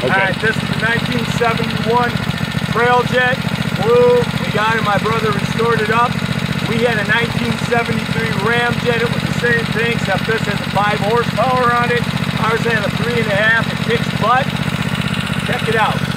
Okay. All right, this is the 1971 Trailjet, blue. We got it, my brother restored it up. We had a 1973 Ramjet. It was the same thing, except this has a 5 horsepower on it. Ours had a 3.5. It kicks butt. Check it out.